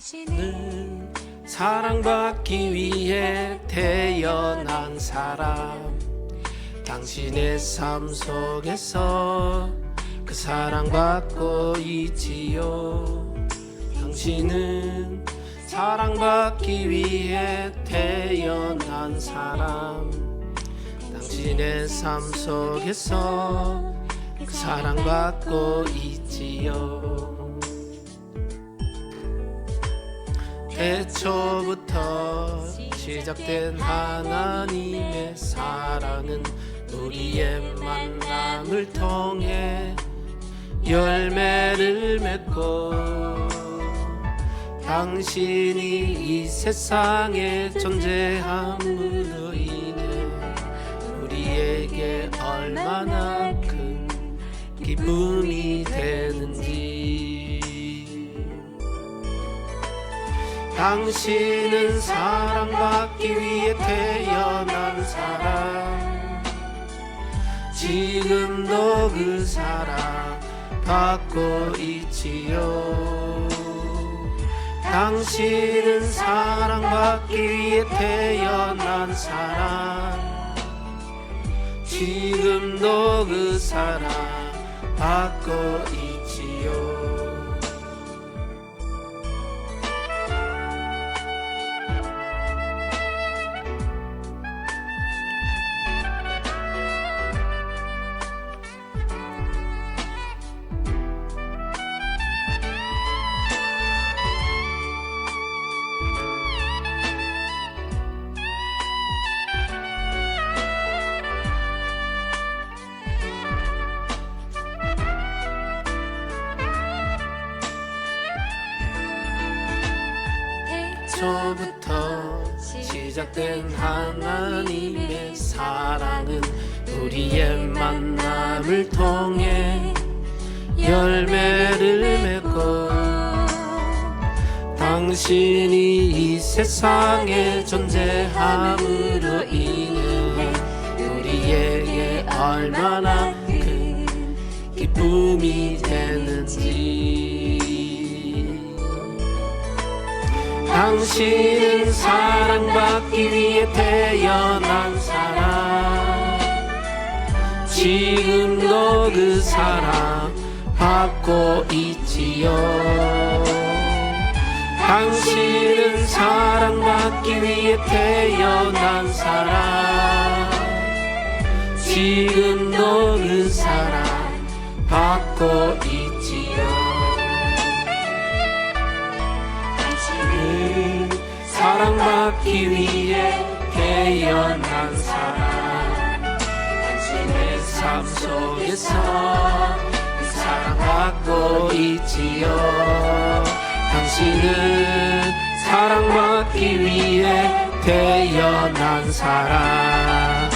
당신은 사랑받기 위해 태어난 사람. 당신의 삶 속에서 그 사랑받고 있지요. 당신은 사랑받기 위해 태어난 사람. 당신의 삶 속에서 그 사랑받고 있지요. 태초부터 시작된 하나님의 사랑은 우리의 만남을 통해 열매를 맺고, 당신이 이 세상에 존재함으로 인해 우리에게 얼마나 큰 기쁨이 되는지. 당신은 사랑받기 위해 태어난 사람. 지금도 그 사랑 받고 있지요. 당신은 사랑받기 위해 태어난 사람. 지금도 그 사랑 받고 있지요. 태초부터 시작된 하나님의 사랑은 우리의 만남을 통해 열매를 맺고, 당신이 이 세상에 존재함으로 인해 우리에게 얼마나 큰 기쁨이 되는지. 당신은 사랑받기 위해 태어난 사람. 지금도 그 사랑 받고 있지요. 당신은 사랑받기 위해 태어난 사람. 지금도 그 사랑 받고 있지요. 사랑받기 위해 태어난 사람. 당신의 삶 속에서 사랑받고 있지요. 당신은 사랑받기 위해 태어난 사람.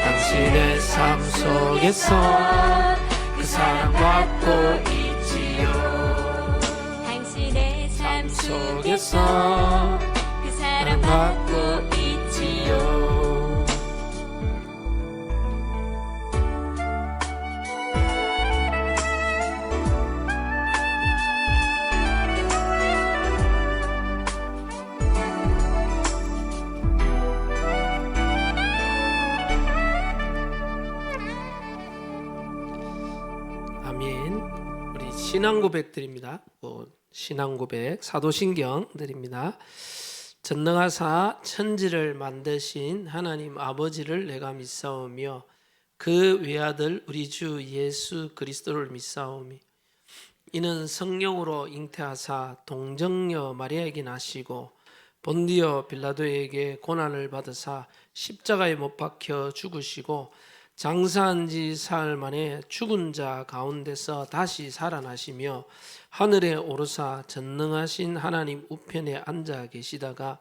당신의 삶 속에서 그 사랑받고 있지요. 당신의 삶 속에서 사랑받고 있지요. 아멘. 우리 신앙 고백 드립니다. 신앙 고백 사도신경 드립니다. 전능하사 천지를 만드신 하나님 아버지를 내가 믿사오며 그 외아들 우리 주 예수 그리스도를 믿사오니 이는 성령으로 잉태하사 동정녀 마리아에게 나시고 본디오 빌라도에게 고난을 받으사 십자가에 못 박혀 죽으시고 장사한 지 사흘 만에 죽은 자 가운데서 다시 살아나시며 하늘에 오르사 전능하신 하나님 우편에 앉아 계시다가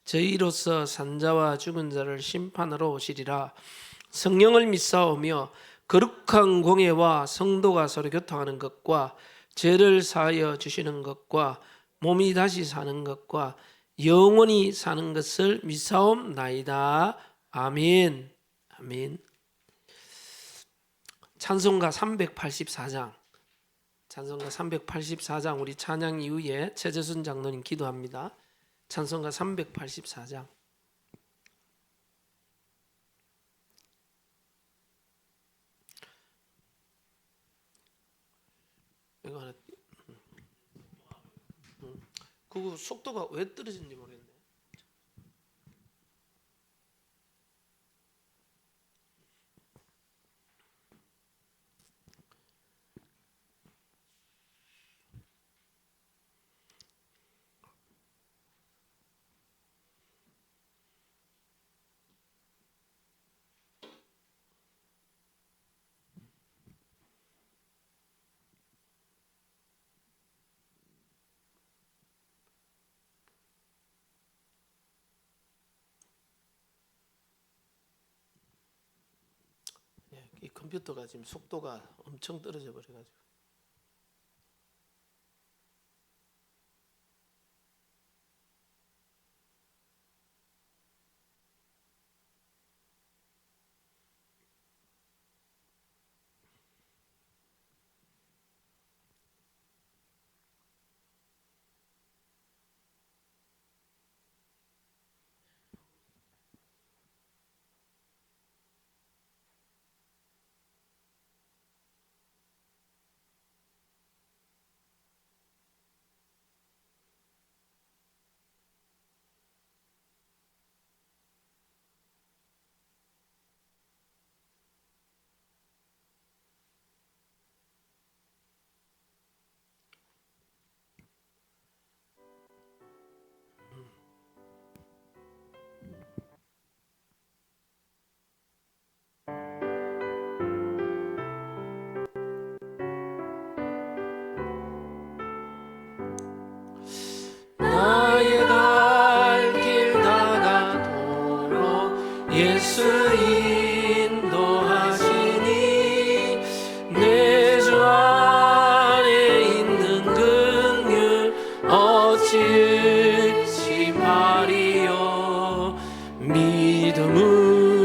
저희로서 산자와 죽은 자를 심판하러 오시리라. 성령을 믿사오며 거룩한 공예와 성도가 서로 교통하는 것과 죄를 사하여 주시는 것과 몸이 다시 사는 것과 영원히 사는 것을 믿사옵나이다. 아멘. 아멘. 찬송가 384장 찬송가 384장 우리 찬양 이후에 최재순 장로님 기도합니다. 찬송가 384장. 이거 하나. 그 속도가 왜 떨어진지 모르겠네. 이 컴퓨터가 지금 속도가 엄청 떨어져 버려가지고. 나의 갈 길 다가도록 예수 인도하시니 내 주 안에 있는 긍휼 어찌 의심하리요. 믿음으로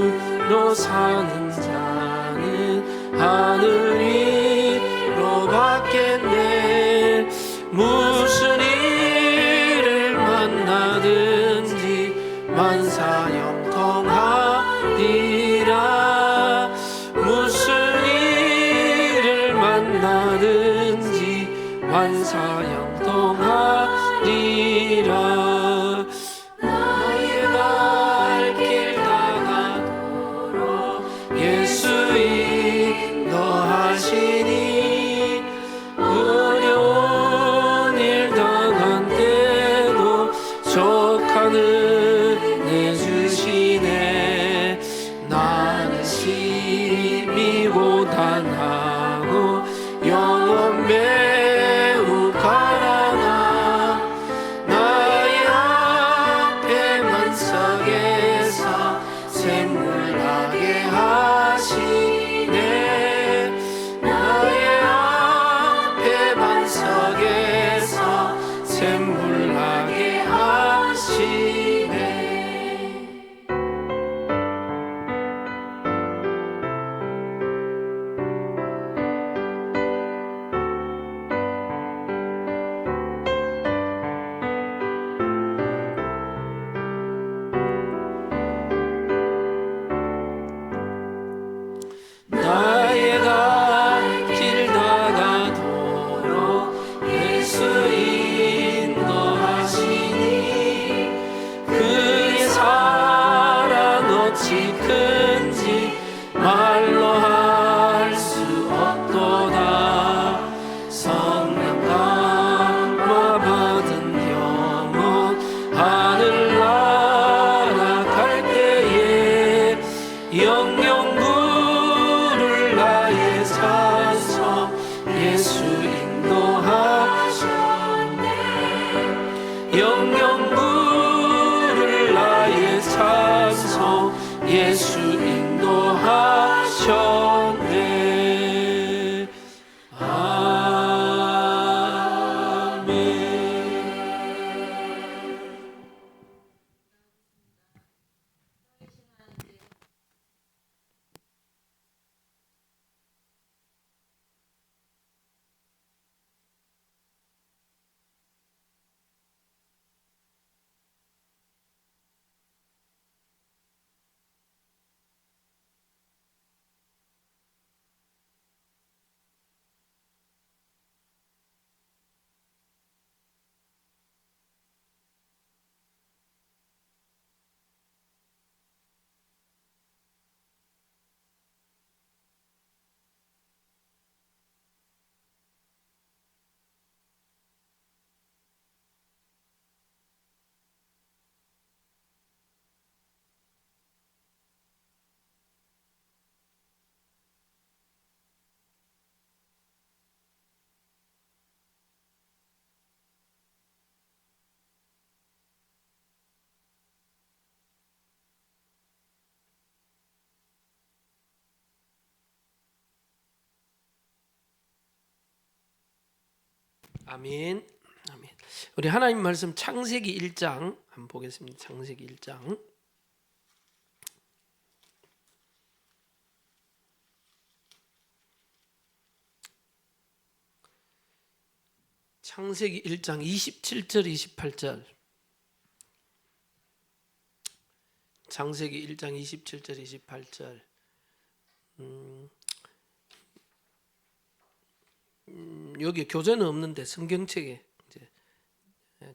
사는 자는 하늘 위로 받겠네. 무슨 일을 만나든지 만사형통하리라. 무슨 일을 만나든지 만사형통하리라. 나의 갈 길 다가도록 예수 인도하시니 어려운 일 당한 때도 족한 은혜 주시네. 나는 심히 고단하고 영혼 매우 가난하. 나의 앞에 만석에서 샘물나게 하시네. 나의 앞에 만석에서 샘물나게 하시네. 나의 갈 길 다가도록 예수 인도하시니 그의 사랑 어찌 큰지 말로 할 수 없도다. 성령 감화 받은 영혼 하늘나라 갈 때에 영영 부를 나의 찬송 예수 인도하셨네. 영영 부를 나의 찬송 예수 인도하셨네. 아멘. 아멘. 아멘. 우리 하나님 말씀 창세기 1장 한번 보겠습니다. 창세기 1장. 창세기 1장 27절 28절. 창세기 1장 27절 28절. 여기 교재는 없는데 성경책에 이제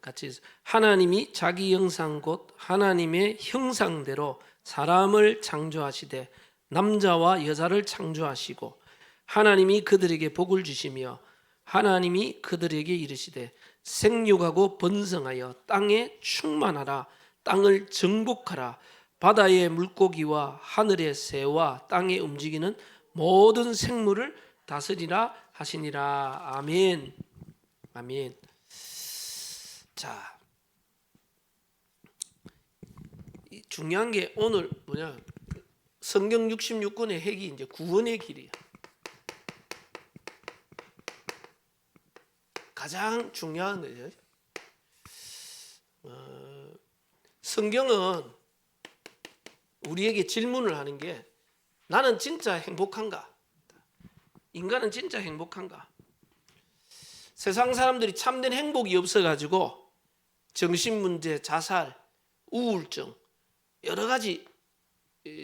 같이 하나님이 자기 형상 곧 하나님의 형상대로 사람을 창조하시되 남자와 여자를 창조하시고 하나님이 그들에게 복을 주시며 하나님이 그들에게 이르시되 생육하고 번성하여 땅에 충만하라 땅을 정복하라 바다의 물고기와 하늘의 새와 땅에 움직이는 모든 생물을 다스리라 하시니라. 아멘. 아멘. 자, 중요한 게 오늘 뭐냐? 성경 66권의 핵이 이제 구원의 길이야. 가장 중요한 거죠. 성경은 우리에게 질문을 하는 게 나는 진짜 행복한가? 인간은 진짜 행복한가? 세상 사람들이 참된 행복이 없어가지고 정신문제, 자살, 우울증 여러 가지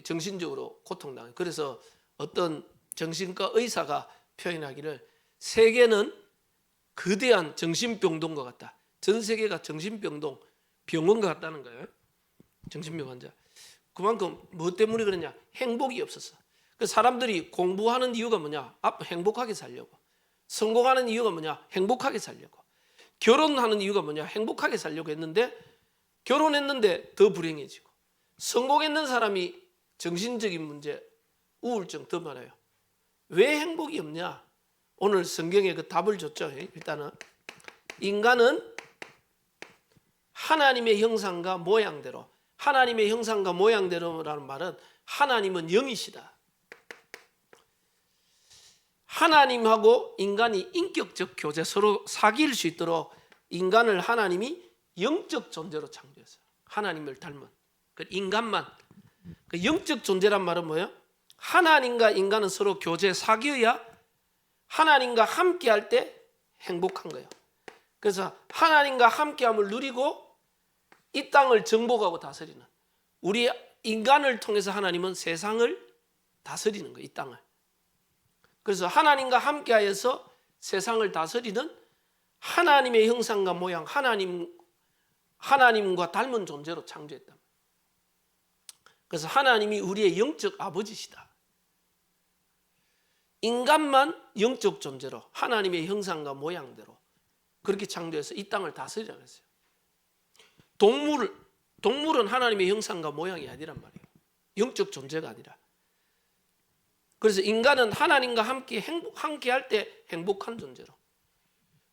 정신적으로 고통당해요. 그래서 어떤 정신과 의사가 표현하기를 세계는 거대한 정신병동과 같다. 전 세계가 정신병동, 병원과 같다는 거예요. 정신병 환자. 그만큼 뭐 때문에 그러냐? 행복이 없었어. 그 사람들이 공부하는 이유가 뭐냐? 행복하게 살려고. 성공하는 이유가 뭐냐? 행복하게 살려고. 결혼하는 이유가 뭐냐? 행복하게 살려고 했는데 결혼했는데 더 불행해지고 성공했는 사람이 정신적인 문제, 우울증 더 많아요. 왜 행복이 없냐? 오늘 성경에 그 답을 줬죠. 일단은 인간은 하나님의 형상과 모양대로, 하나님의 형상과 모양대로라는 말은 하나님은 영이시다. 하나님하고 인간이 인격적 교제, 서로 사귈 수 있도록 인간을 하나님이 영적 존재로 창조했어요. 하나님을 닮은 그 인간만. 그 영적 존재란 말은 뭐예요? 하나님과 인간은 서로 교제, 사귀어야 하나님과 함께할 때 행복한 거예요. 그래서 하나님과 함께함을 누리고 이 땅을 정복하고 다스리는, 우리 인간을 통해서 하나님은 세상을 다스리는 거예요. 이 땅을. 그래서 하나님과 함께하여서 세상을 다스리는 하나님의 형상과 모양, 하나님과 닮은 존재로 창조했다. 그래서 하나님이 우리의 영적 아버지시다. 인간만 영적 존재로 하나님의 형상과 모양대로 그렇게 창조해서 이 땅을 다스리라고 했어요. 동물은 하나님의 형상과 모양이 아니란 말이에요. 영적 존재가 아니라. 그래서 인간은 하나님과 함께할 때 행복한 존재로.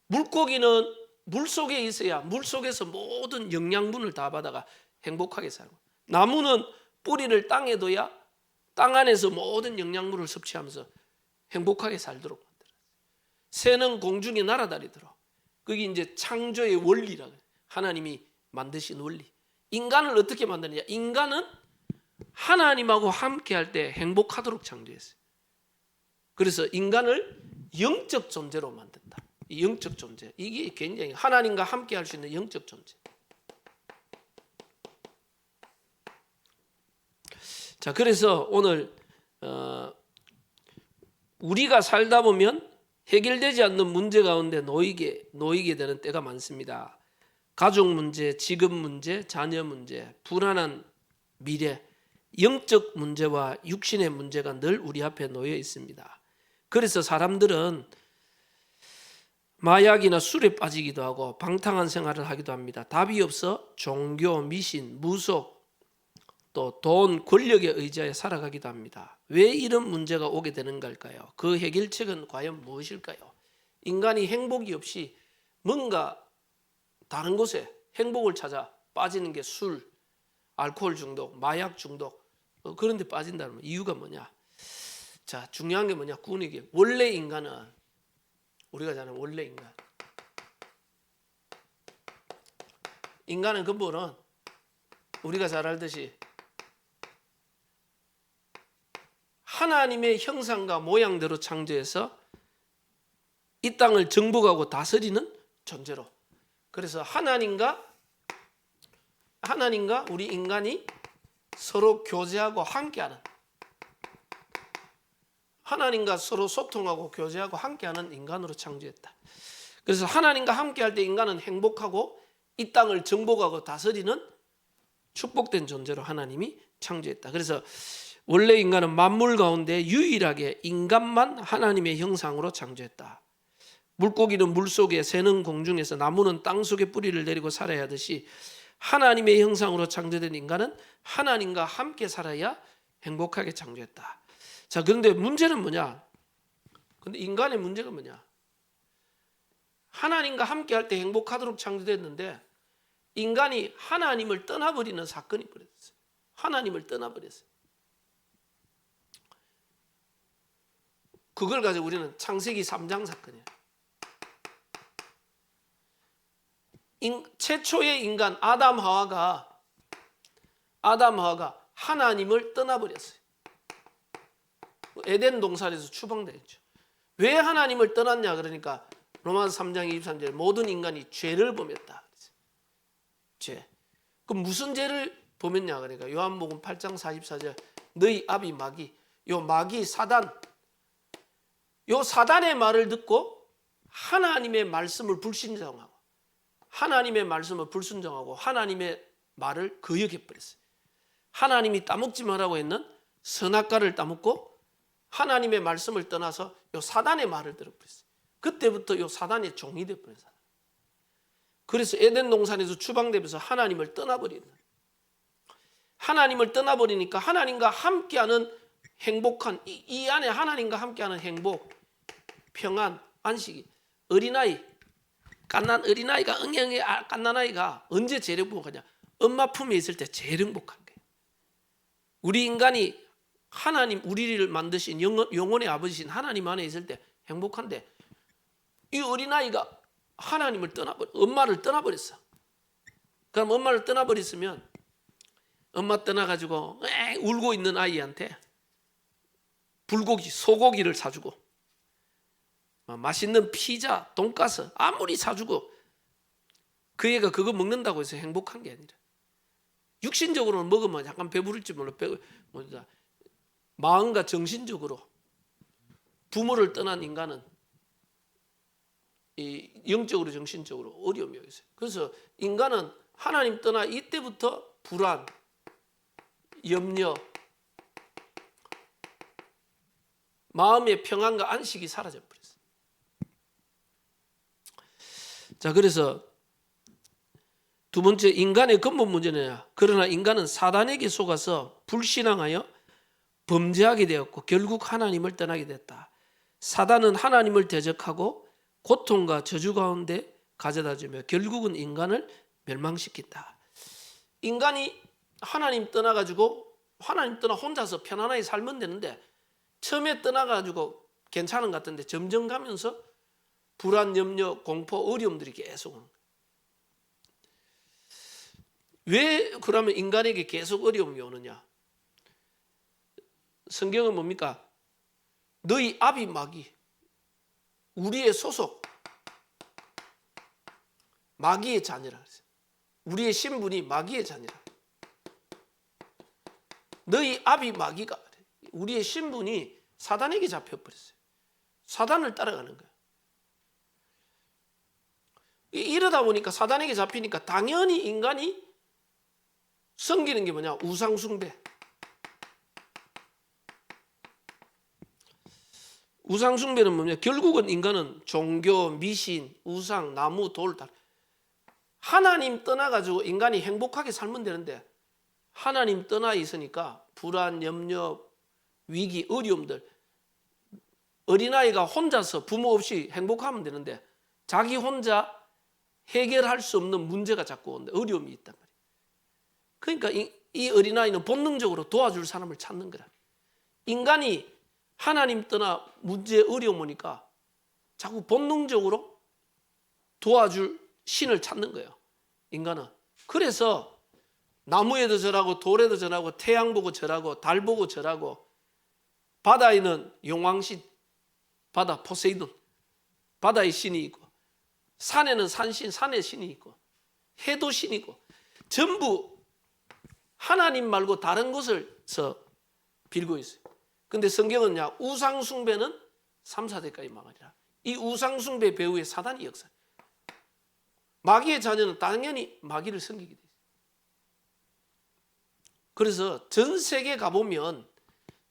물고기는 물속에 있어야 물속에서 모든 영양분을 다 받아가 행복하게 살고, 나무는 뿌리를 땅에 둬야 땅 안에서 모든 영양분을 섭취하면서 행복하게 살도록 만들어요. 새는 공중에 날아다니도록. 그게 이제 창조의 원리라고 해요. 하나님이 만드신 원리. 인간을 어떻게 만드느냐? 인간은 하나님하고 함께할 때 행복하도록 창조했어요. 그래서 인간을 영적 존재로 만든다. 이 영적 존재, 이게 굉장히 하나님과 함께할 수 있는 영적 존재. 자, 그래서 오늘 우리가 살다 보면 해결되지 않는 문제 가운데 놓이게 되는 때가 많습니다. 가족 문제, 직업 문제, 자녀 문제, 불안한 미래, 영적 문제와 육신의 문제가 늘 우리 앞에 놓여 있습니다. 그래서 사람들은 마약이나 술에 빠지기도 하고 방탕한 생활을 하기도 합니다. 답이 없어 종교, 미신, 무속, 또 돈, 권력에 의지하여 살아가기도 합니다. 왜 이런 문제가 오게 되는 걸까요? 그 해결책은 과연 무엇일까요? 인간이 행복이 없이 뭔가 다른 곳에 행복을 찾아 빠지는 게 술, 알코올 중독, 마약 중독, 그런 데 빠진다는 이유가 뭐냐? 자, 중요한 게 뭐냐? 구원의 길. 원래 인간은, 우리가 잘 아는 원래 인간, 인간의 근본은 우리가 잘 알듯이 하나님의 형상과 모양대로 창조해서 이 땅을 정복하고 다스리는 존재로. 그래서 하나님과 우리 인간이 서로 교제하고 함께하는, 하나님과 서로 소통하고 교제하고 함께하는 인간으로 창조했다. 그래서 하나님과 함께할 때 인간은 행복하고 이 땅을 정복하고 다스리는 축복된 존재로 하나님이 창조했다. 그래서 원래 인간은 만물 가운데 유일하게 인간만 하나님의 형상으로 창조했다. 물고기는 물속에, 새는 공중에서, 나무는 땅속에 뿌리를 내리고 살아야 하듯이 하나님의 형상으로 창조된 인간은 하나님과 함께 살아야 행복하게 창조했다. 자, 그런데 문제는 뭐냐? 근데 인간의 문제가 뭐냐? 하나님과 함께 할 때 행복하도록 창조됐는데 인간이 하나님을 떠나버리는 사건이 벌어졌어요. 하나님을 떠나버렸어요. 그걸 가지고 우리는 창세기 3장 사건이에요. 최초의 인간 아담 하와가 하나님을 떠나버렸어요. 에덴 동산에서 추방되었죠. 왜 하나님을 떠났냐? 그러니까 로마서 3장 23절 모든 인간이 죄를 범했다. 죄. 그럼 무슨 죄를 범했냐? 그러니까 요한복음 8장 44절 너희 아비 마귀, 요 마귀 사단, 요 사단의 말을 듣고 하나님의 말씀을 불신정하고 하나님의 말씀을 불순종하고 하나님의 말을 거역해버렸어요. 하나님이 따먹지 말라고 했는 선악과를 따먹고 하나님의 말씀을 떠나서 요 사단의 말을 들어버렸어요. 그때부터 요 사단의 종이 되어버렸어요. 그래서 에덴 동산에서 추방되면서 하나님을 떠나버리는, 하나님을 떠나버리니까 하나님과 함께하는 행복한 이 안에 하나님과 함께하는 행복, 평안, 안식이, 어린아이, 갓난 어린아이가 응애응애 갓난아이가 언제 제일 행복하냐? 엄마 품에 있을 때 제일 행복한 거예요. 우리 인간이 하나님, 우리를 만드신 영혼의 아버지신 하나님 안에 있을 때 행복한데 이 어린아이가 하나님을 엄마를 떠나버렸어. 그럼 엄마를 떠나버렸으면 엄마 떠나가지고 울고 있는 아이한테 불고기, 소고기를 사주고 맛있는 피자, 돈가스 아무리 사주고 그 애가 그거 먹는다고 해서 행복한 게 아니라 육신적으로는 먹으면 약간 배부를지 몰라. 마음과 정신적으로 부모를 떠난 인간은 이 영적으로 정신적으로 어려움이 있어요. 그래서 인간은 하나님 떠나 이때부터 불안, 염려, 마음의 평안과 안식이 사라져 버렸어요. 자, 그래서 두 번째 인간의 근본 문제는 그러나 인간은 사단에게 속아서 불신앙하여 범죄하게 되었고 결국 하나님을 떠나게 됐다. 사단은 하나님을 대적하고 고통과 저주 가운데 가져다주며 결국은 인간을 멸망시킨다. 인간이 하나님 떠나가지고 하나님 떠나 혼자서 편안하게 살면 되는데 처음에 떠나가지고 괜찮은 것 같은데 점점 가면서 불안, 염려, 공포, 어려움들이 계속 오는 거예요. 왜 그러면 인간에게 계속 어려움이 오느냐? 성경은 뭡니까? 너희 아비 마귀, 우리의 소속 마귀의 자녀라 그랬어요. 우리의 신분이 마귀의 자녀라. 너희 아비 마귀가, 우리의 신분이 사단에게 잡혀버렸어요. 사단을 따라가는 거예요. 이러다 보니까 사단에게 잡히니까 당연히 인간이 섬기는 게 뭐냐? 우상숭배. 우상숭배는 뭐냐? 결국은 인간은 종교, 미신, 우상, 나무, 돌, 하나님 떠나가지고 인간이 행복하게 살면 되는데 하나님 떠나 있으니까 불안, 염려, 위기, 어려움들, 어린아이가 혼자서 부모 없이 행복하면 되는데 자기 혼자 해결할 수 없는 문제가 자꾸 온다. 어려움이 있단 말이에요. 그러니까 이 어린아이는 본능적으로 도와줄 사람을 찾는 거라. 인간이 하나님 떠나 문제 어려움 오니까 자꾸 본능적으로 도와줄 신을 찾는 거예요. 인간은 그래서 나무에도 절하고 돌에도 절하고 태양 보고 절하고 달 보고 절하고 바다에는 용왕신, 바다 포세이돈, 바다의 신이 있고 산에는 산신, 산의 신이 있고 해도 신이고 전부 하나님 말고 다른 곳을서 빌고 있어요. 근데 성경은 우상 숭배는 3, 4대까지 망하리라. 이 우상 숭배 배후에 사단이 역사. 마귀의 자녀는 당연히 마귀를 섬기게 돼 있어요. 그래서 전 세계 가보면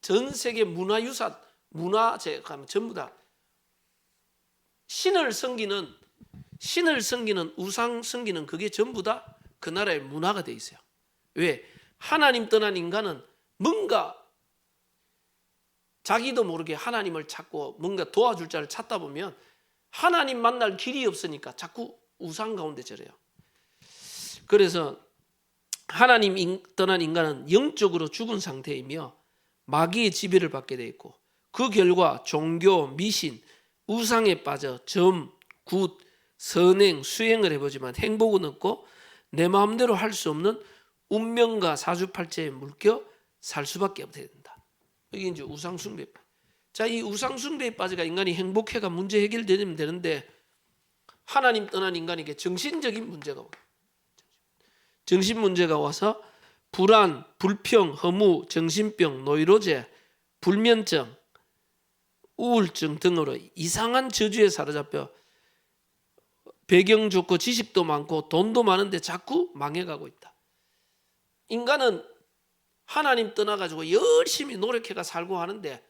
전 세계 문화유산, 문화재 가면 전부 다 신을 섬기는 우상 섬기는 그게 전부 다 그 나라의 문화가 돼 있어요. 왜? 하나님 떠난 인간은 뭔가 자기도 모르게 하나님을 찾고 뭔가 도와줄 자를 찾다 보면 하나님 만날 길이 없으니까 자꾸 우상 가운데 절해요. 그래서 하나님 떠난 인간은 영적으로 죽은 상태이며 마귀의 지배를 받게 돼 있고 그 결과 종교, 미신, 우상에 빠져 점, 굿, 선행, 수행을 해보지만 행복은 없고 내 마음대로 할 수 없는 운명과 사주팔자에 물겨 살 수밖에 없게 된다. 이게 이제 우상숭배. 자, 이 우상숭배에 빠져가 인간이 행복해가 문제 해결되면 되는데 하나님 떠난 인간에게 정신적인 문제가 와요. 정신 문제가 와서 불안, 불평, 허무, 정신병, 노이로제, 불면증, 우울증 등으로 이상한 저주에 사로잡혀 배경 좋고 지식도 많고 돈도 많은데 자꾸 망해가고 있다. 인간은 하나님 떠나가지고 열심히 노력해가 살고 하는데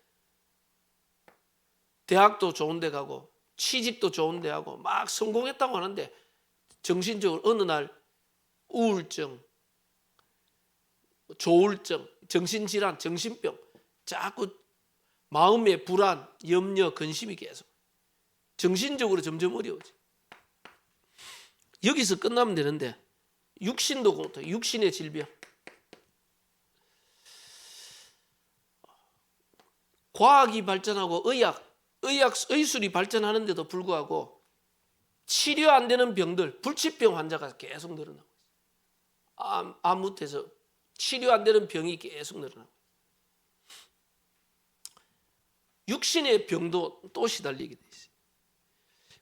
대학도 좋은 데 가고 취직도 좋은 데 하고 막 성공했다고 하는데 정신적으로 어느 날 우울증, 조울증, 정신질환, 정신병, 자꾸 마음의 불안, 염려, 근심이 계속 정신적으로 점점 어려워져. 여기서 끝나면 되는데 육신도 고통, 육신의 질병. 과학이 발전하고 의술이 발전하는데도 불구하고 치료 안 되는 병들, 불치병 환자가 계속 늘어나고 있어요. 암무태에서 치료 안 되는 병이 계속 늘어나고 있어요. 육신의 병도 또 시달리게 돼 있어요.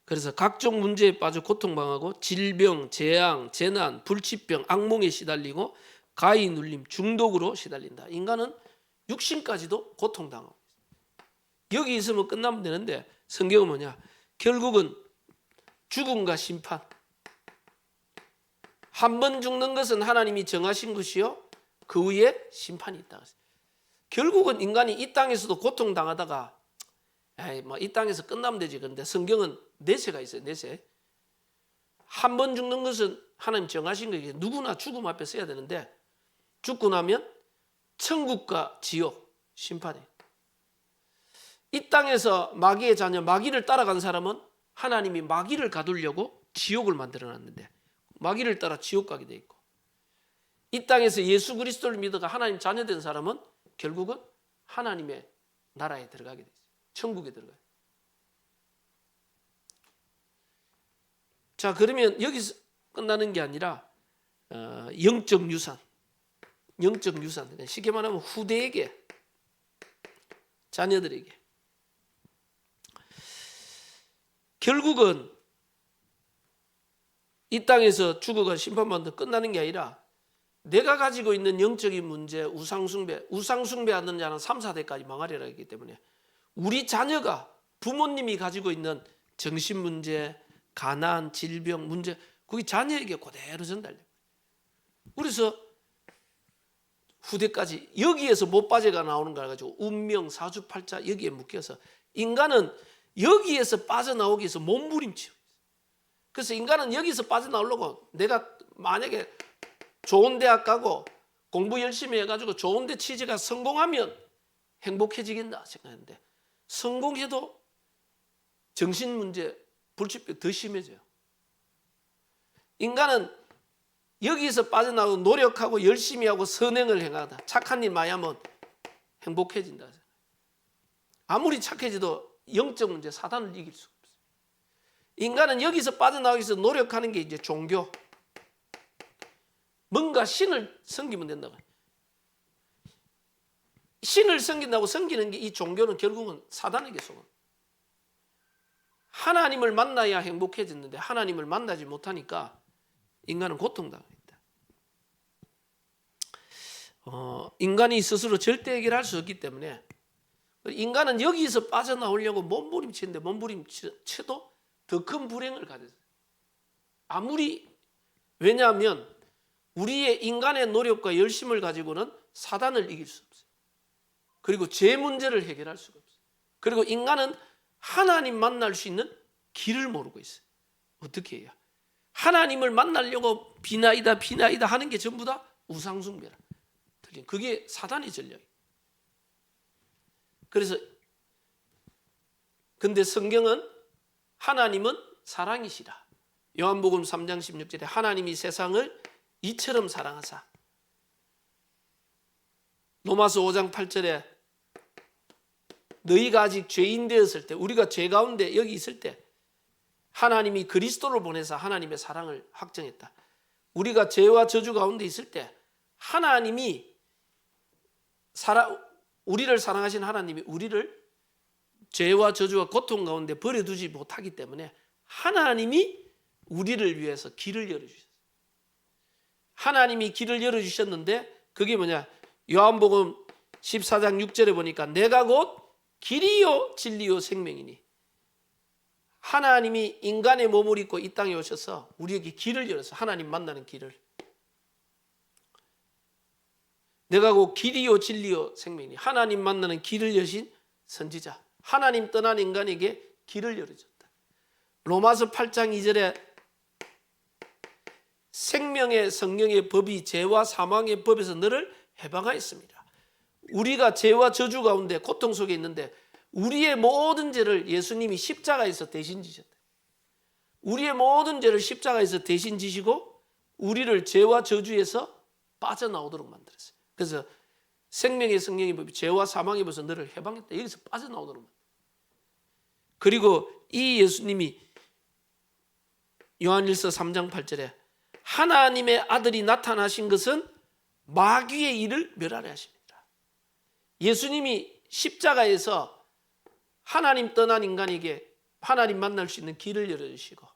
그래서 각종 문제에 빠져 고통당하고 질병, 재앙, 재난, 불치병, 악몽에 시달리고 가히 눌림, 중독으로 시달린다. 인간은 육신까지도 고통당하고 있어요. 여기 있으면 끝나면 되는데 성경은 뭐냐? 결국은 죽음과 심판. 한 번 죽는 것은 하나님이 정하신 것이요 그 후에 심판이 있다. 결국은 인간이 이 땅에서도 고통당하다가 이 땅에서 끝나면 되지. 그런데 성경은 내세가 있어요. 내세. 한 번 죽는 것은 하나님 정하신 거예요. 누구나 죽음 앞에 서야 되는데 죽고 나면 천국과 지옥 심판이. 이 땅에서 마귀의 자녀, 마귀를 따라간 사람은 하나님이 마귀를 가두려고 지옥을 만들어놨는데 마귀를 따라 지옥 가게 돼 있고, 이 땅에서 예수 그리스도를 믿어가 하나님 자녀 된 사람은 결국은 하나님의 나라에 들어가게 돼 있어요. 천국에 들어가요. 자, 그러면 여기서 끝나는 게 아니라 영적 유산, 쉽게 말하면 후대에게, 자녀들에게 결국은 이 땅에서 죽어가 심판받는 끝나는 게 아니라 내가 가지고 있는 영적인 문제, 우상숭배하는 자는 3, 4대까지 망하리라 했기 때문에 우리 자녀가 부모님이 가지고 있는 정신 문제, 가난, 질병 문제, 그게 자녀에게 그대로 전달돼요. 그래서 후대까지 여기에서 못 빠져가 나오는 걸 가지고 운명, 사주팔자 여기에 묶여서 인간은 여기에서 빠져나오기 위해서 몸부림치고 있어요. 그래서 인간은 여기서 빠져나오려고 내가 만약에 좋은 대학 가고 공부 열심히 해가지고 좋은 데 취직가 성공하면 행복해지겠나 생각했는데 성공해도 정신 문제, 불치병 더 심해져요. 인간은 여기서 빠져나오고 노력하고 열심히 하고 선행을 행하다 착한 일 많이 하면 행복해진다. 아무리 착해져도 영적 문제, 사단을 이길 수가 없어요. 인간은 여기서 빠져나오기 위해서 노력하는 게 이제 종교. 뭔가 신을 섬기면 된다고. 신을 섬긴다고 섬기는 게 이 종교는 결국은 사단에게 속은. 하나님을 만나야 행복해졌는데 하나님을 만나지 못하니까 인간은 고통당합니다. 인간이 스스로 절대 해결할 수 없기 때문에 인간은 여기서 빠져나오려고 몸부림치는데 몸부림쳐도 더 큰 불행을 가졌어요. 왜냐하면 우리의 인간의 노력과 열심을 가지고는 사단을 이길 수 없어요. 그리고 죄 문제를 해결할 수가 없어요. 그리고 인간은 하나님 만날 수 있는 길을 모르고 있어요. 어떻게 해야? 하나님을 만나려고 비나이다 하는 게 전부 다 우상숭배라. 그게 사단의 전략이에요. 그래서 근데 성경은 하나님은 사랑이시라. 요한복음 3장 16절에 하나님이 세상을 이처럼 사랑하사. 로마서 5장 8절에 너희가 아직 죄인 되었을 때, 우리가 죄 가운데 여기 있을 때 하나님이 그리스도를 보내서 하나님의 사랑을 확정했다. 우리가 죄와 저주 가운데 있을 때 하나님이 우리를 사랑하신 하나님이 우리를 죄와 저주와 고통 가운데 버려두지 못하기 때문에 하나님이 우리를 위해서 길을 열어주셨어요. 하나님이 길을 열어주셨는데 그게 뭐냐? 요한복음 14장 6절에 보니까 내가 곧 길이요 진리요 생명이니, 하나님이 인간의 몸을 입고 이 땅에 오셔서 우리에게 길을 열어서 하나님 만나는 길을, 내가 곧 길이요 진리요 생명이니, 하나님 만나는 길을 여신 선지자, 하나님 떠난 인간에게 길을 열어줬다. 로마서 8장 2절에 생명의 성령의 법이 죄와 사망의 법에서 너를 해방하였습니다. 우리가 죄와 저주 가운데 고통 속에 있는데 우리의 모든 죄를 예수님이 십자가에서 대신 지셨다. 우리의 모든 죄를 십자가에서 대신 지시고 우리를 죄와 저주에서 빠져나오도록 만들었어요. 그래서 생명의 성령의 법이 죄와 사망의 법에서 너를 해방했다. 여기서 빠져나오도록 만들었어요. 그리고 이 예수님이 요한일서 3장 8절에 하나님의 아들이 나타나신 것은 마귀의 일을 멸하려 하십니다. 예수님이 십자가에서 하나님 떠난 인간에게 하나님 만날 수 있는 길을 열어주시고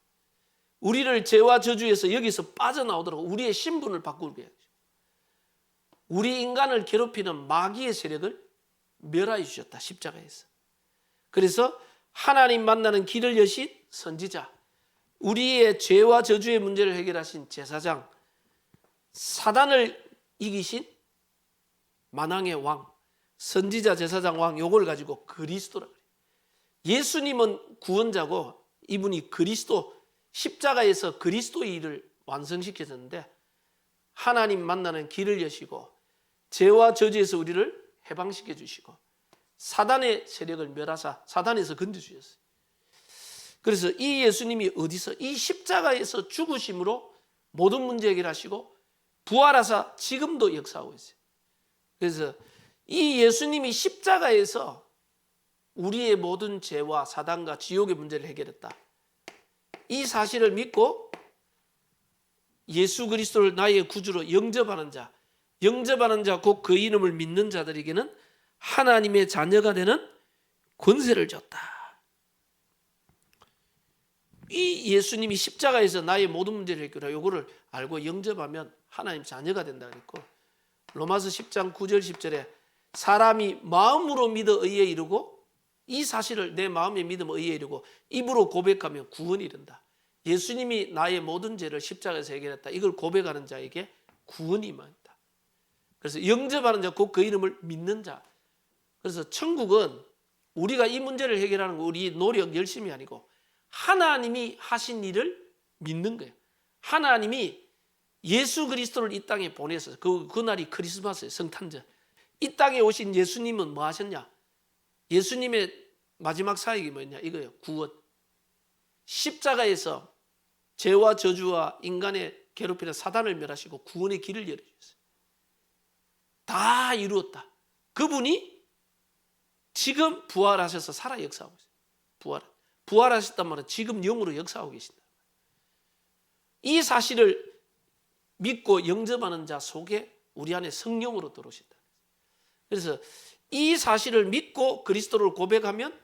우리를 죄와 저주에서 여기서 빠져나오도록 우리의 신분을 바꾸게 하시고 우리 인간을 괴롭히는 마귀의 세력을 멸하여 주셨다. 십자가에서. 그래서 하나님 만나는 길을 여신 선지자, 우리의 죄와 저주의 문제를 해결하신 제사장, 사단을 이기신 만왕의 왕, 선지자, 제사장, 왕, 요걸 가지고 그리스도라 그래요. 예수님은 구원자고 이분이 그리스도, 십자가에서 그리스도의 일을 완성시켰는데 하나님 만나는 길을 여시고 죄와 저주에서 우리를 해방시켜 주시고 사단의 세력을 멸하사 사단에서 건져주셨어요. 그래서 이 예수님이 어디서 이 십자가에서 죽으심으로 모든 문제 해결하시고 부활하사 지금도 역사하고 있어요. 그래서 이 예수님이 십자가에서 우리의 모든 죄와 사단과 지옥의 문제를 해결했다. 이 사실을 믿고 예수 그리스도를 나의 구주로 영접하는 자 곧 그 이름을 믿는 자들에게는 하나님의 자녀가 되는 권세를 줬다. 이 예수님이 십자가에서 나의 모든 문제를 해결하고 이거를 알고 영접하면 하나님 자녀가 된다 그랬고, 로마서 10장 9절 10절에 사람이 마음으로 믿어 의에 이르고, 이 사실을 내 마음의 믿음 의에 이르고 입으로 고백하면 구원이 이른다. 예수님이 나의 모든 죄를 십자가에서 해결했다. 이걸 고백하는 자에게 구원이 임한다. 그래서 영접하는 자 곧 그 이름을 믿는 자. 그래서 천국은 우리가 이 문제를 해결하는 거 우리 노력 열심이 아니고 하나님이 하신 일을 믿는 거예요. 하나님이 예수 그리스도를 이 땅에 보내서 그날이 크리스마스예요. 성탄절. 이 땅에 오신 예수님은 뭐 하셨냐? 예수님의 마지막 사역이 뭐냐? 이거예요. 구원. 십자가에서 죄와 저주와 인간의 괴롭히는 사단을 멸하시고 구원의 길을 열어주셨어요. 다 이루었다. 그분이 지금 부활하셔서 살아 역사하고 있어요. 부활하셨단 말은 지금 영으로 역사하고 계신다. 이 사실을 믿고 영접하는 자 속에 우리 안에 성령으로 들어오신다. 그래서 이 사실을 믿고 그리스도를 고백하면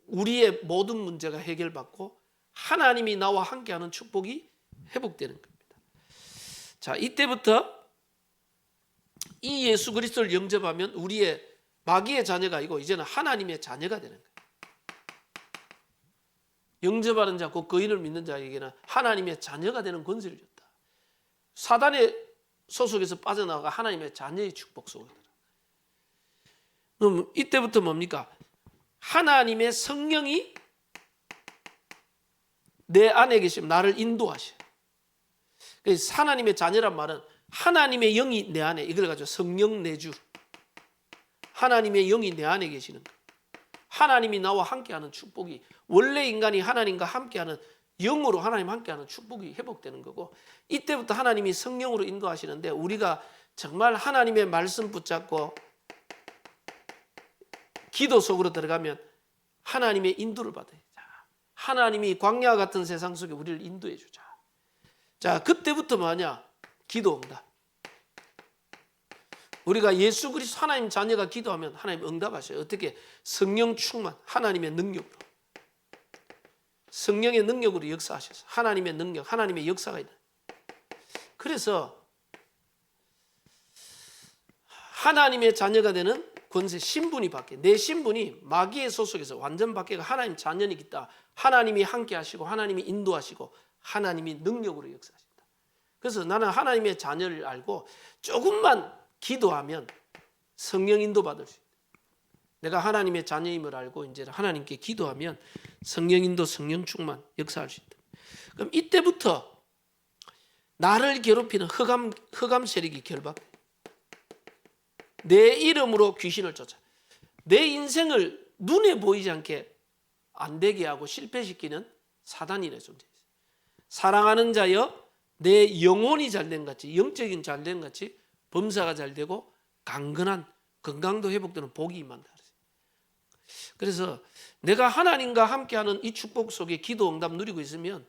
우리의 모든 문제가 해결받고 하나님이 나와 함께하는 축복이 회복되는 겁니다. 자, 이때부터 이 예수 그리스도를 영접하면 우리의 마귀의 자녀가 아니고 이제는 하나님의 자녀가 되는 거예요. 영접하는 자, 곧 그인을 믿는 자에게는 하나님의 자녀가 되는 권세를 줬다. 사단의 소속에서 빠져나가 하나님의 자녀의 축복 속으로 들어가. 그럼 이때부터 뭡니까? 하나님의 성령이 내 안에 계시면 나를 인도하셔. 그래서 하나님의 자녀란 말은 하나님의 영이 내 안에, 이걸 가지고 성령 내주, 하나님의 영이 내 안에 계시는 거예요. 하나님이 나와 함께하는 축복이, 원래 인간이 하나님과 함께하는, 영으로 하나님 함께하는 축복이 회복되는 거고, 이때부터 하나님이 성령으로 인도하시는데 우리가 정말 하나님의 말씀 붙잡고 기도 속으로 들어가면 하나님의 인도를 받아요. 하나님이 광야 같은 세상 속에 우리를 인도해 주자. 자, 그때부터 뭐냐? 기도 응답. 우리가 예수 그리스도 하나님 자녀가 기도하면 하나님 응답하셔요. 어떻게? 성령 충만, 하나님의 능력으로. 성령의 능력으로 역사하셔서 하나님의 능력, 하나님의 역사가 있는. 그래서 하나님의 자녀가 되는 권세, 신분이 바뀌어. 내 신분이 마귀의 소속에서 완전 바뀌어 하나님 자녀이겠다. 하나님이 함께 하시고 하나님이 인도하시고 하나님이 능력으로 역사하신다. 그래서 나는 하나님의 자녀를 알고 조금만 기도하면 성령 인도 받을 수 있다. 내가 하나님의 자녀임을 알고 이제 하나님께 기도하면 성령 인도, 성령 충만 역사할 수 있다. 그럼 이때부터 나를 괴롭히는 흑암 세력이 결박돼. 내 이름으로 귀신을 쫓아. 내 인생을 눈에 보이지 않게 안 되게 하고 실패시키는 사단이라는 존재예요. 사랑하는 자여, 내 영혼이 잘된 같이, 영적인 잘된 같이 범사가 잘되고 강건한 건강도 회복되는 복이 임한다. 그래서 내가 하나님과 함께하는 이 축복 속에 기도 응답 누리고 있으면,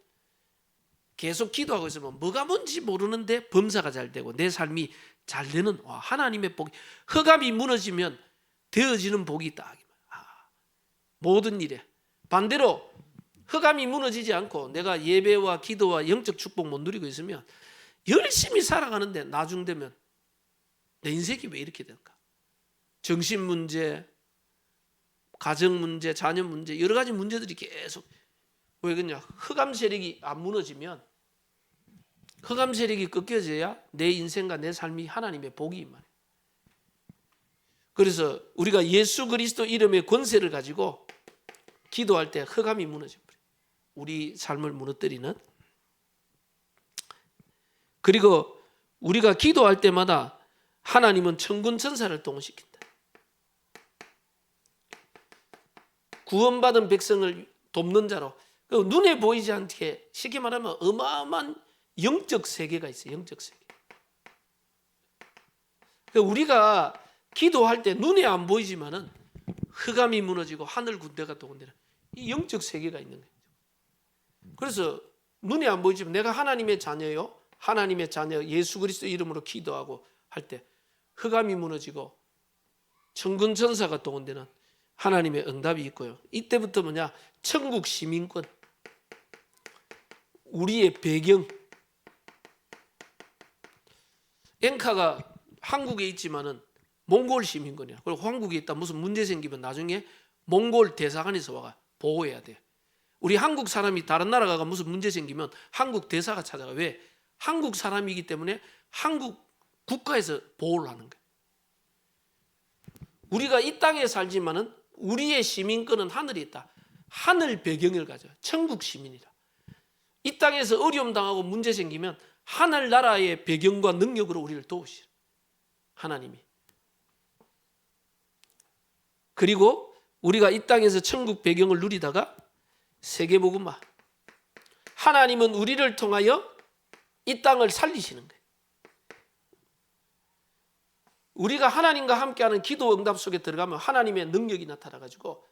계속 기도하고 있으면 뭐가 뭔지 모르는데 범사가 잘되고 내 삶이 잘되는, 하나님의 복이, 흑암이 무너지면 되어지는 복이 있다. 모든 일에. 반대로 흑암이 무너지지 않고 내가 예배와 기도와 영적 축복 못 누리고 있으면 열심히 살아가는데 나중 되면 내 인생이 왜 이렇게 될까? 정신 문제, 가정 문제, 자녀 문제, 여러 가지 문제들이 계속. 왜 그러냐? 흑암 세력이 안 무너지면, 흑암 세력이 꺾여져야 내 인생과 내 삶이 하나님의 복이 임하네. 그래서 우리가 예수 그리스도 이름의 권세를 가지고 기도할 때 흑암이 무너져 버려요. 우리 삶을 무너뜨리는. 그리고 우리가 기도할 때마다 하나님은 천군 천사를 동원시킨다. 구원받은 백성을 돕는 자로, 눈에 보이지 않게 쉽게 말하면 어마어마한 영적 세계가 있어요. 영적 세계. 우리가 기도할 때 눈에 안 보이지만은 흑암이 무너지고 하늘 군대가 동원되는 이 영적 세계가 있는 거예요. 그래서 눈에 안 보이지만 내가 하나님의 자녀요, 하나님의 자녀 예수 그리스도 이름으로 기도하고 할 때 흑암이 무너지고 천군 천사가 동원되는 하나님의 응답이 있고요. 이때부터 뭐냐? 천국 시민권, 우리의 배경. 엔카가 한국에 있지만은 몽골 시민권이야. 그리고 한국에 있다 무슨 문제 생기면 나중에 몽골 대사관에서 와가 보호해야 돼. 우리 한국 사람이 다른 나라 가가 무슨 문제 생기면 한국 대사가 찾아가. 왜? 한국 사람이기 때문에 한국 국가에서 보호를 하는 거야. 우리가 이 땅에 살지만은 우리의 시민권은 하늘에 있다. 하늘 배경을 가져. 천국 시민이라. 이 땅에서 어려움 당하고 문제 생기면 하늘나라의 배경과 능력으로 우리를 도우시라. 하나님이. 그리고 우리가 이 땅에서 천국 배경을 누리다가 세계복음화. 하나님은 우리를 통하여 이 땅을 살리시는 거예요. 우리가 하나님과 함께하는 기도 응답 속에 들어가면 하나님의 능력이 나타나가지고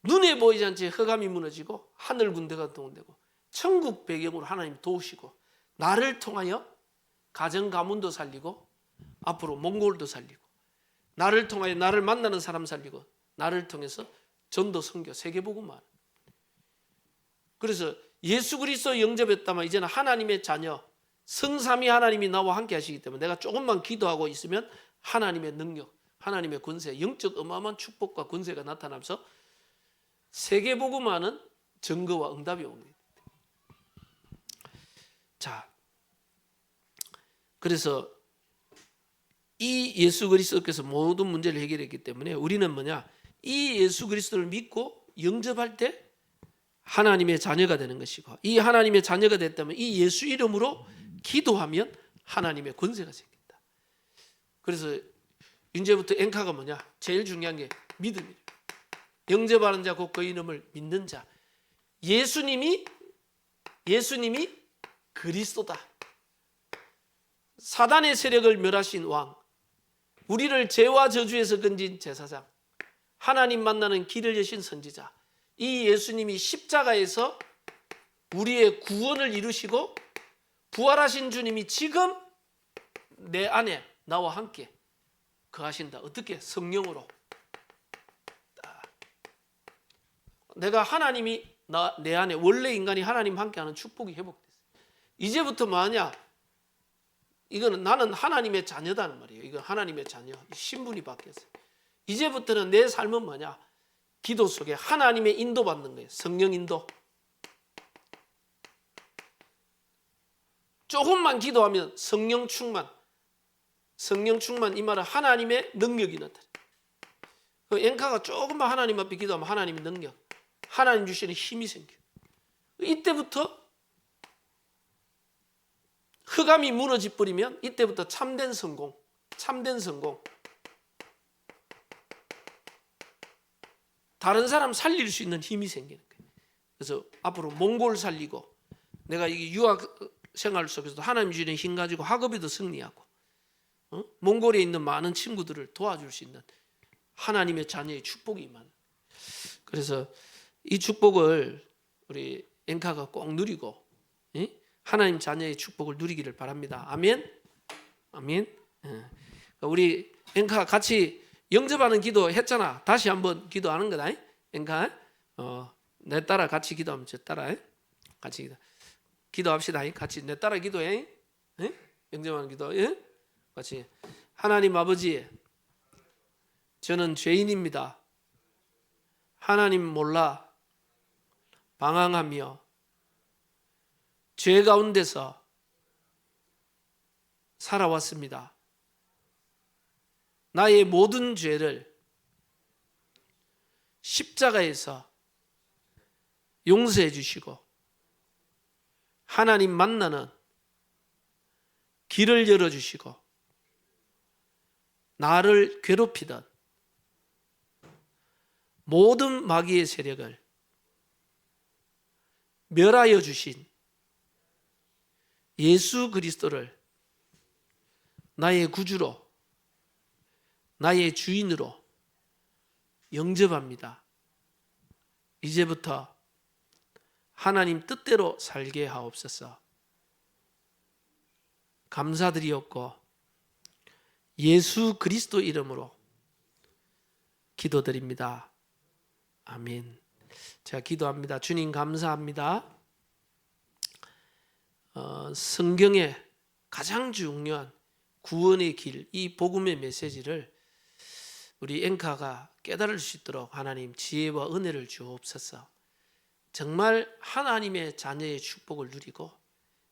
눈에 보이지 않지 흑암이 무너지고 하늘 군대가 동원되고 천국 배경으로 하나님 도우시고 나를 통하여 가정 가문도 살리고 앞으로 몽골도 살리고 나를 통하여 나를 만나는 사람 살리고 나를 통해서 전도 선교 세계복음화. 그래서 예수 그리스도 영접했다면 이제는 하나님의 자녀 성삼위 하나님이 나와 함께 하시기 때문에 내가 조금만 기도하고 있으면 하나님의 능력, 하나님의 권세, 영적 어마어마한 축복과 권세가 나타나면서 세계복음화는 증거와 응답이 옵니다. 자, 그래서 이 예수 그리스도께서 모든 문제를 해결했기 때문에 우리는 뭐냐? 이 예수 그리스도를 믿고 영접할 때 하나님의 자녀가 되는 것이고, 이 하나님의 자녀가 됐다면 이 예수 이름으로 기도하면 하나님의 권세가 생긴다. 그래서 이제부터 엔카가 뭐냐? 제일 중요한 게 믿음이에요. 영접하는 자 곧 그 이름을 믿는 자. 예수님이 그리스도다. 사단의 세력을 멸하신 왕, 우리를 죄와 저주에서 건진 제사장, 하나님 만나는 길을 여신 선지자, 이 예수님이 십자가에서 우리의 구원을 이루시고 부활하신 주님이 지금 내 안에 나와 함께 거하신다. 어떻게? 성령으로. 내가 하나님이 내 안에, 원래 인간이 하나님 함께하는 축복이 회복됐어요. 이제부터 뭐하냐? 이거는 나는 하나님의 자녀다는 말이에요. 이건 하나님의 자녀, 신분이 바뀌었어요. 이제부터는 내 삶은 뭐냐? 기도 속에 하나님의 인도받는 거예요. 성령 인도. 조금만 기도하면 성령 충만. 성령 충만, 이 말은 하나님의 능력이 나타나요. 그 엔카가 조금만 하나님 앞에 기도하면 하나님의 능력, 하나님 주시는 힘이 생겨요. 이때부터 흑암이 무너져 버리면 이때부터 참된 성공, 참된 성공. 다른 사람 살릴 수 있는 힘이 생기는 거예요. 그래서 앞으로 몽골 살리고, 내가 이 유학 생활 속에서도 하나님 주시는 힘 가지고 학업에도 승리하고, 몽골에 있는 많은 친구들을 도와줄 수 있는 하나님의 자녀의 축복이 임하는. 그래서 이 축복을 우리 엔카가 꼭 누리고, 하나님 자녀의 축복을 누리기를 바랍니다. 아멘. 아멘. 우리 엔카 같이 영접하는 기도 했잖아. 다시 한번 기도하는 거다. 엔카, 내 따라 같이 기도하면 저 따라 같이 기도합시다. 같이 내 따라 기도해. 영접하는 기도. 같이. 하나님 아버지, 저는 죄인입니다. 하나님 몰라 방황하며 죄 가운데서 살아왔습니다. 나의 모든 죄를 십자가에서 용서해 주시고 하나님 만나는 길을 열어주시고 나를 괴롭히던 모든 마귀의 세력을 멸하여 주신 예수 그리스도를 나의 구주로, 나의 주인으로 영접합니다. 이제부터 하나님 뜻대로 살게 하옵소서. 감사드리옵고 예수 그리스도 이름으로 기도드립니다. 아멘. 제가 기도합니다. 주님 감사합니다. 성경의 가장 중요한 구원의 길, 이 복음의 메시지를 우리 엔카가 깨달을 수 있도록 하나님 지혜와 은혜를 주옵소서. 정말 하나님의 자녀의 축복을 누리고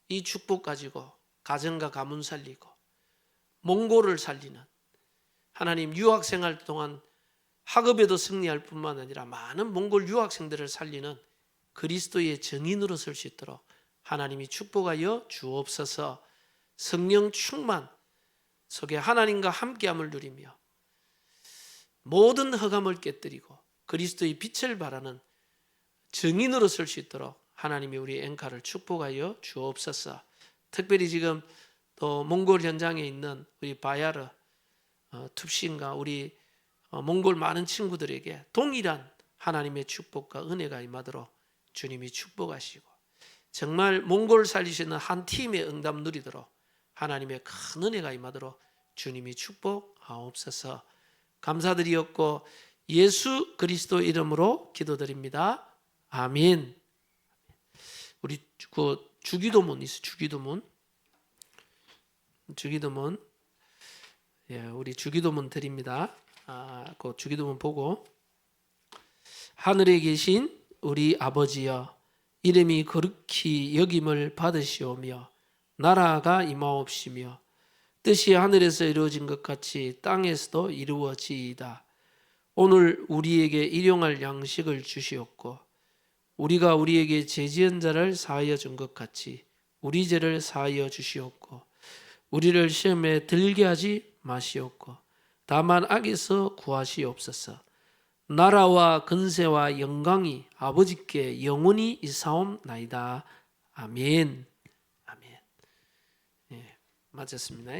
이 축복 가지고 가정과 가문 살리고 몽골을 살리는, 하나님 유학생활 동안 학업에도 승리할 뿐만 아니라 많은 몽골 유학생들을 살리는 그리스도의 증인으로 설 수 있도록 하나님이 축복하여 주옵소서. 성령 충만 속에 하나님과 함께함을 누리며 모든 흑암을 깨뜨리고 그리스도의 빛을 발하는 증인으로 설 수 있도록 하나님이 우리 엔카를 축복하여 주옵소서. 특별히 지금 또 몽골 현장에 있는 우리 바야르 툽신과 우리 몽골 많은 친구들에게 동일한 하나님의 축복과 은혜가 임하도록 주님이 축복하시고 정말 몽골 살리시는 한 팀의 응답 누리도록 하나님의 큰 은혜가 임하도록 주님이 축복하옵소서. 감사드리었고 예수 그리스도 이름으로 기도드립니다. 아멘. 우리 그 주기도문 있어. 주기도문. 예, 우리 주기도문 드립니다. 그 주기도문 보고 하늘에 계신 우리 아버지여 이름이 거룩히 여김을 받으시오며 나라가 임하옵시며 뜻이 하늘에서 이루어진 것 같이 땅에서도 이루어지이다. 오늘 우리에게 일용할 양식을 주시옵고 우리가 우리에게 죄지은 자를 사하여 준 것 같이 우리 죄를 사하여 주시옵고 우리를 시험에 들게 하지 마시옵고 다만 악에서 구하시옵소서. 나라와 근세와 영광이 아버지께 영원히 있사옵나이다. 아멘. 아멘. 예, 맞았습니다.